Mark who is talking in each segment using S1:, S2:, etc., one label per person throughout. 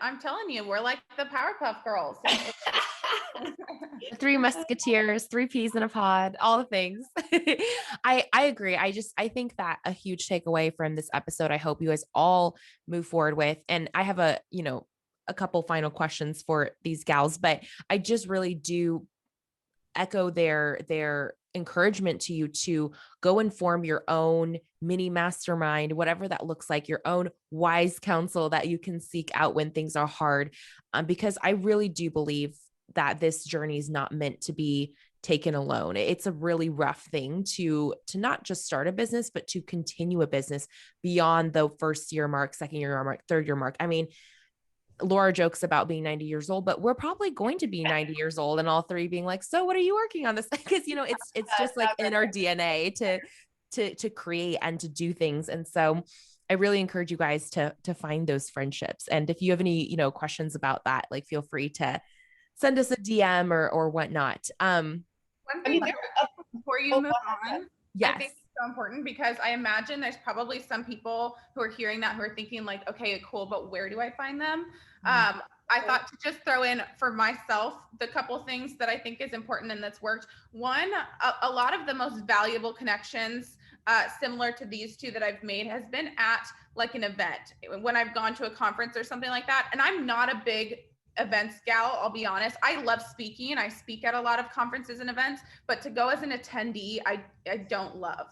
S1: I'm telling you, we're like the Powerpuff Girls.
S2: Three musketeers, three peas in a pod, all the things. I agree. I think that a huge takeaway from this episode, I hope you guys all move forward with. And I have a couple final questions for these gals, but I just really do echo their encouragement to you to go and form your own mini mastermind, whatever that looks like, your own wise counsel that you can seek out when things are hard. Because I really do believe that this journey is not meant to be taken alone. It's a really rough thing to not just start a business, but to continue a business beyond the first year mark, second year mark, third year mark. I mean, Laura jokes about being 90 years old, but we're probably going to be 90 years old and all three being like, so what are you working on this? Because, it's just like in our DNA to create and to do things. And so I really encourage you guys to find those friendships. And if you have any, questions about that, like feel free to send us a DM or whatnot.
S1: One thing before you move on,
S2: yes.
S1: I think it's so important because I imagine there's probably some people who are hearing that who are thinking like, okay, cool, but where do I find them? I thought to just throw in for myself the couple things that I think is important and that's worked. One, a lot of the most valuable connections similar to these two that I've made has been at like an event when I've gone to a conference or something like that. And I'm not a big events gal, I'll be honest. I love speaking and I speak at a lot of conferences and events, but to go as an attendee, I don't love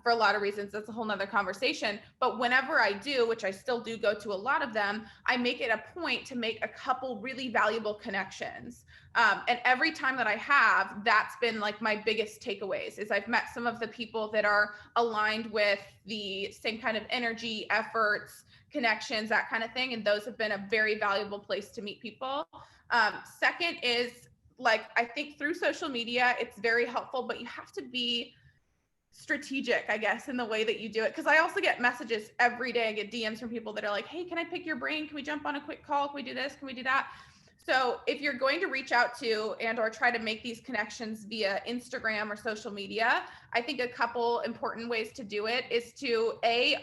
S1: for a lot of reasons. That's a whole nother conversation. But whenever I do, which I still do go to a lot of them, I make it a point to make a couple really valuable connections. And every time that I have, that's been like my biggest takeaways is I've met some of the people that are aligned with the same kind of energy, efforts, connections, that kind of thing. And those have been a very valuable place to meet people. Second is like, I think through social media, it's very helpful, but you have to be strategic, I guess, in the way that you do it. Cause I also get messages every day. I get DMs from people that are like, hey, can I pick your brain? Can we jump on a quick call? Can we do this? Can we do that? So if you're going to reach out to and or try to make these connections via Instagram or social media, I think a couple important ways to do it is to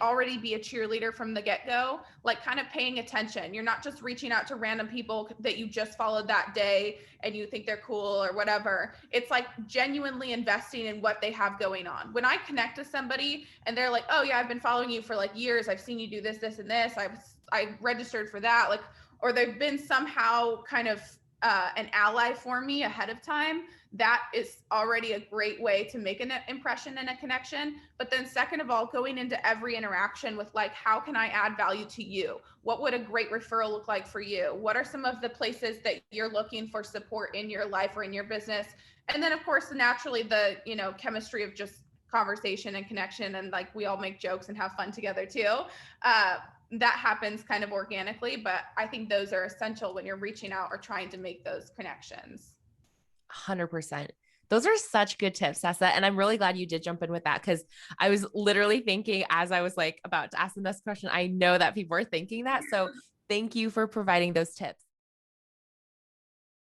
S1: already be a cheerleader from the get-go, like kind of paying attention. You're not just reaching out to random people that you just followed that day and you think they're cool or whatever. It's like genuinely investing in what they have going on. When I connect with somebody and they're like, oh yeah, I've been following you for like years. I've seen you do this, this, and this. I registered for that. Like, or they've been somehow kind of an ally for me ahead of time, that is already a great way to make an impression and a connection. But then second of all, going into every interaction with like, how can I add value to you? What would a great referral look like for you? What are some of the places that you're looking for support in your life or in your business? And then of course, naturally the, chemistry of just conversation and connection. And like, we all make jokes and have fun together too. That happens kind of organically, but I think those are essential when you're reaching out or trying to make those connections.
S2: 100%. Those are such good tips, Tessa. And I'm really glad you did jump in with that because I was literally thinking as I was like about to ask the next question, I know that people are thinking that. So thank you for providing those tips.